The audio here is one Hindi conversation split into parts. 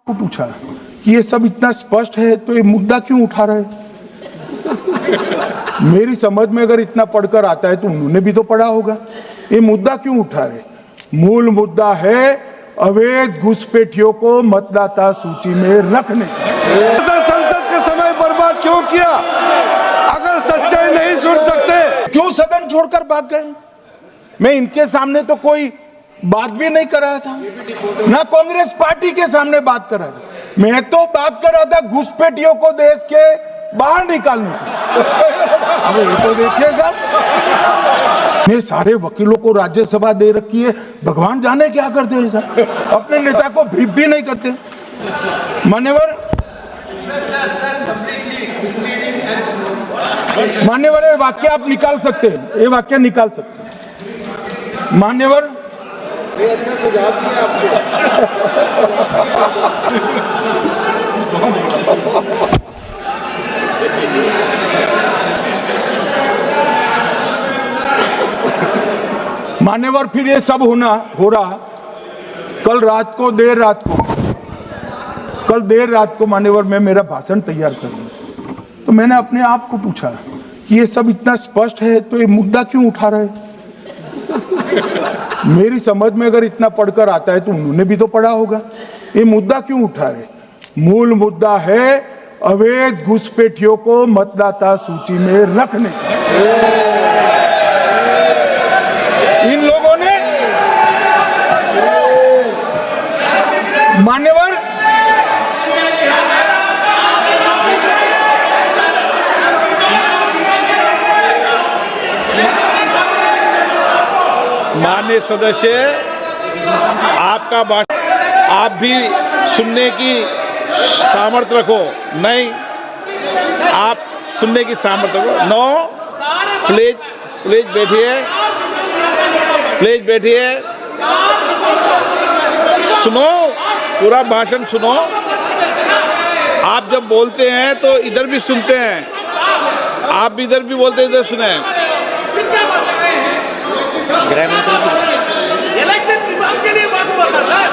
को पूछा कि ये सब इतना स्पष्ट है तो ये मुद्दा क्यों उठा रहे? मेरी समझ में अगर इतना पढ़कर आता है तो उन्होंने भी तो पढ़ा होगा। ये मुद्दा क्यों उठा रहे? मूल मुद्दा है अवैध घुसपैठियों को मतदाता सूची में रखने। संसद का समय बर्बाद क्यों किया? अगर सच्चाई नहीं सुन सकते क्यों सदन छोड़कर भाग गए? मैं इनके सामने तो कोई बात भी नहीं कर रहा था, ना कांग्रेस पार्टी के सामने बात कर रहा था। मैं तो बात कर रहा था घुसपैठियों को देश के बाहर निकालने की। अब ये तो देखिए साहब, मैं सारे वकीलों को राज्यसभा दे रखी है, भगवान जाने क्या करते हैं साहब। अपने नेता को ब्रीफ भी नहीं करते। मान्यवर ये वाक्य आप निकाल सकते हैं, ये वाक्य निकाल सकते हैं मान्यवर। अच्छा सुझाव दिया मान्यवर फिर ये सब हो रहा कल देर रात को मान्यवर मैं मेरा भाषण तैयार कर लूं तो मैंने अपने आप को पूछा कि ये सब इतना स्पष्ट है तो ये मुद्दा क्यों उठा रहे? मेरी समझ में अगर इतना पढ़कर आता है तो उन्होंने भी तो पढ़ा होगा। ये मुद्दा क्यों उठा रहे? मूल मुद्दा है अवैध घुसपैठियों को मतदाता सूची में रखने। इन लोगों ने मान्यवर माननीय सदस्य, आपका भाषण आप भी सुनने की सामर्थ्य रखो। नहीं, आप सुनने की सामर्थ्य रखो। नो, प्लीज बैठिए, सुनो, पूरा भाषण सुनो। आप जब बोलते हैं तो इधर भी सुनते हैं, आप इधर भी बोलते हैं, इधर सुने। गृह मंत्री इलेक्शन रिजल्ट के लिए बात बोलना सर।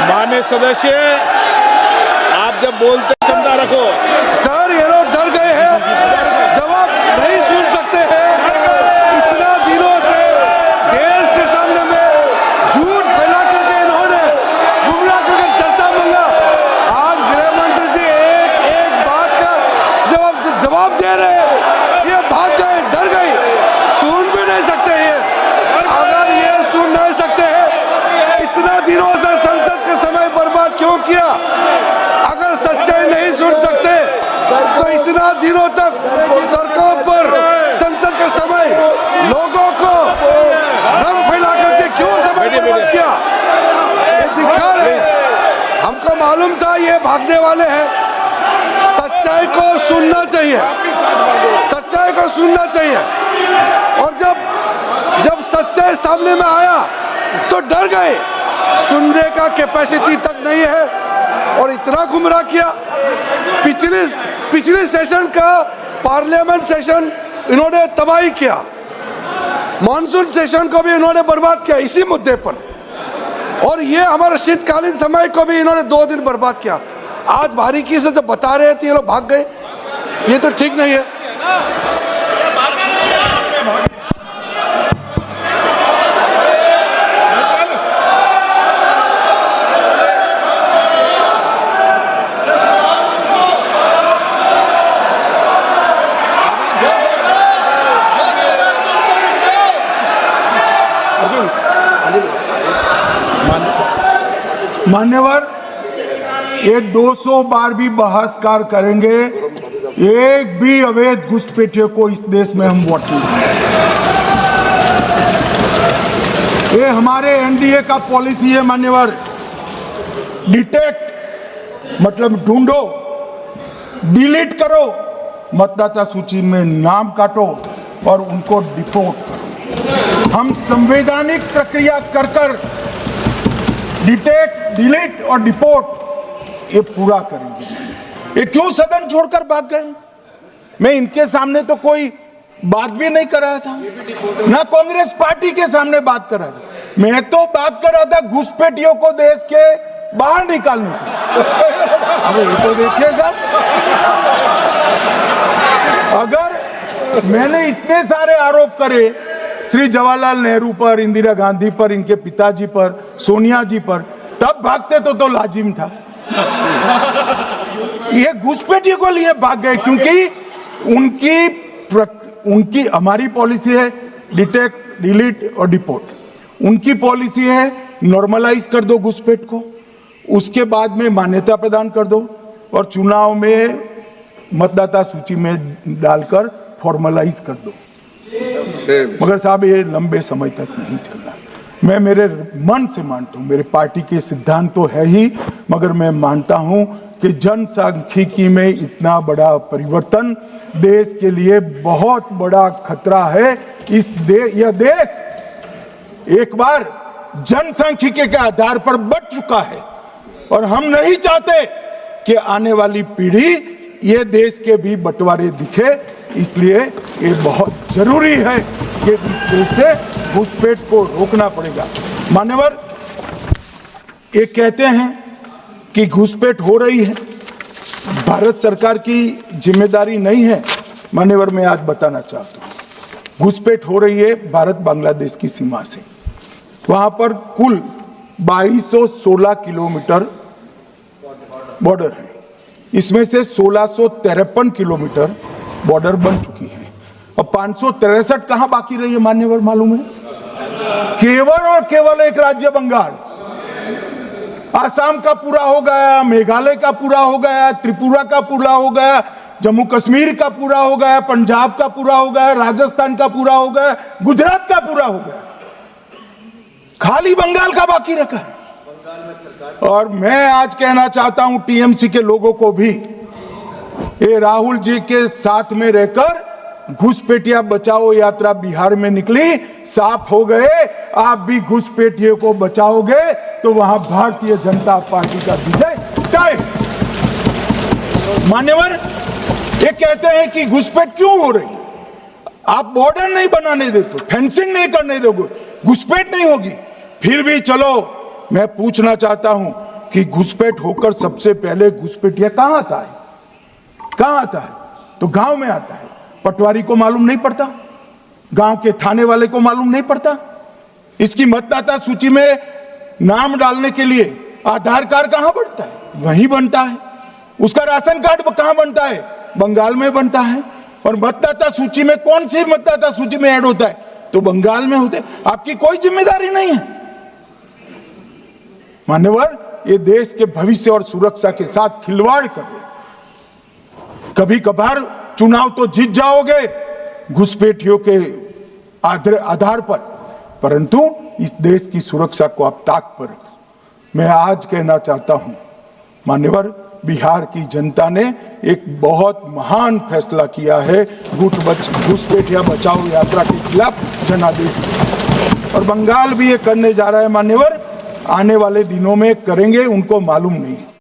माननीय सदस्य, आप जब बोलते क्षमता रखो। सर, ये लोग डर गए हैं, जवाब नहीं सुन सकते हैं। इतना दिनों से देश के सामने में झूठ फैला करके इन्होंने गुमराह करके चर्चा मांगा। आज गृह मंत्री जी एक बात का जवाब दे रहे हैं, ये भाग गए, डर गए, सुन भी नहीं सकते ये। अगर ये सुन नहीं सकते हैं, इतना दिनों से संसद का समय बर्बाद क्यों किया? अगर सच्चाई नहीं सुन सकते तो इतना दिनों तक सड़कों पर संसद का समय लोगों को भ्रम फैला करके क्यों समय बर्बाद किया? ये दिखा रहे, हमको मालूम था ये भागने वाले हैं। सच्चाई को सुनना चाहिए, सच्चाई को सुनना चाहिए। और जब सच्चाई सामने में आया तो डर गए, सुनने का कैपेसिटी तक नहीं है और इतना गुमराह किया। पिछले सेशन का पार्लियामेंट सेशन इन्होंने तबाही किया, मॉनसून सेशन को भी इन्होंने बर्बाद किया इसी मुद्दे पर, और ये हमारे शीतकालीन समय को भी इन्होंने 2 दिन बर्बाद किया। आज बारीकी से जब बता रहे थे ये लोग भाग गए, ये तो ठीक नहीं है। मान्यवर, ये 200 बार भी बहसकार करेंगे, एक भी अवैध घुसपैठियों को इस देश में हम वोट नहीं देंगे। ये हमारे एनडीए का पॉलिसी है मान्यवर। डिटेक्ट मतलब ढूंढो, डिलीट करो, मतदाता सूची में नाम काटो और उनको डिपोर्ट करो। हम संवैधानिक प्रक्रिया कर डिटेक्ट, डिलीट और डिपोर्ट ये पूरा करेंगे। ये क्यों सदन छोड़कर भाग गए? मैं इनके सामने तो कोई बात भी नहीं कर रहा था, ना कांग्रेस पार्टी के सामने बात कर रहा था। मैं तो बात कर रहा था घुसपैठियों को देश के बाहर निकालने की। अब ये तो देखिए साहब, अगर मैंने इतने सारे आरोप करे श्री जवाहरलाल नेहरू पर, इंदिरा गांधी पर, इनके पिताजी पर, सोनिया जी पर, तब भागते तो लाजिम था। ये घुसपैठियों को लिए भाग गए क्योंकि उनकी हमारी पॉलिसी है डिटेक्ट, डिलीट और डिपोर्ट। उनकी पॉलिसी है नॉर्मलाइज कर दो घुसपैठ को, उसके बाद में मान्यता प्रदान कर दो और चुनाव में मतदाता सूची में डालकर फॉर्मलाइज कर दो। मगर साहब ये लंबे समय तक नहीं चलना। मैं मेरे मन से मानता हूं, मेरे पार्टी के सिद्धांत तो है ही, मगर मैं मानता हूं कि जनसांख्यिकी में इतना बड़ा परिवर्तन देश के लिए बहुत बड़ा खतरा है। यह देश एक बार जनसांख्यिकी के आधार पर बंट चुका है और हम नहीं चाहते कि आने वाली पीढ़ी ये देश के भी बंटवारे दिखे। इसलिए ये बहुत जरूरी है कि इस देश से घुसपैठ को रोकना पड़ेगा। मान्यवर, ये कहते हैं कि घुसपैठ हो रही है, भारत सरकार की जिम्मेदारी नहीं है। मान्यवर, मैं आज बताना चाहता हूं, घुसपैठ हो रही है भारत बांग्लादेश की सीमा से। वहां पर कुल 2216 किलोमीटर बॉर्डर है, इसमें से 1653 किलोमीटर बॉर्डर बन चुकी है और 563 कहां बाकी रही है मान्यवर मालूम है? केवल और केवल एक राज्य बंगाल। आसाम का पूरा हो गया, मेघालय का पूरा हो गया, त्रिपुरा का पूरा हो गया, जम्मू कश्मीर का पूरा हो गया, पंजाब का पूरा हो गया, राजस्थान का पूरा हो गया, गुजरात का पूरा हो गया, खाली बंगाल का बाकी रखा है। और मैं आज कहना चाहता हूं टीएमसी के लोगों को भी, ये राहुल जी के साथ में रहकर घुसपैठिया बचाओ यात्रा बिहार में निकली, साफ हो गए। आप भी घुसपैठियों को बचाओगे तो वहां भारतीय जनता पार्टी का विजय तय। मान्यवर, ये कहते हैं कि घुसपैठ क्यों हो रही? आप बॉर्डर नहीं बनाने देते, फेंसिंग नहीं करने दोगे, घुसपैठ नहीं होगी। फिर भी चलो, मैं पूछना चाहता हूं कि घुसपैठ होकर सबसे पहले घुसपैठिया कहां आता है? कहां आता है? तो गांव में आता है। पटवारी को मालूम नहीं पड़ता, गांव के थाने वाले को मालूम नहीं पड़ता। इसकी मतदाता सूची में नाम डालने के लिए आधार कार्ड कहां बनता है? वहीं बनता है। उसका राशन कार्ड कहां बनता है? बंगाल में बनता है। और मतदाता सूची में कौन सी मतदाता सूची में ऐड होता है? तो बंगाल में होते। आपकी कोई जिम्मेदारी नहीं है। मान्यवर, ये देश के भविष्य और सुरक्षा के साथ खिलवाड़ कर रहे। कभी कभार चुनाव तो जीत जाओगे घुसपैठियों के आधार पर, परंतु इस देश की सुरक्षा को आप ताक पर रखो। मैं आज कहना चाहता हूं मान्यवर, बिहार की जनता ने एक बहुत महान फैसला किया है घुसपैठिया बचाओ यात्रा के खिलाफ जनादेश दिया। और बंगाल भी ये करने जा रहा है मान्यवर, आने वाले दिनों में करेंगे, उनको मालूम नहीं है।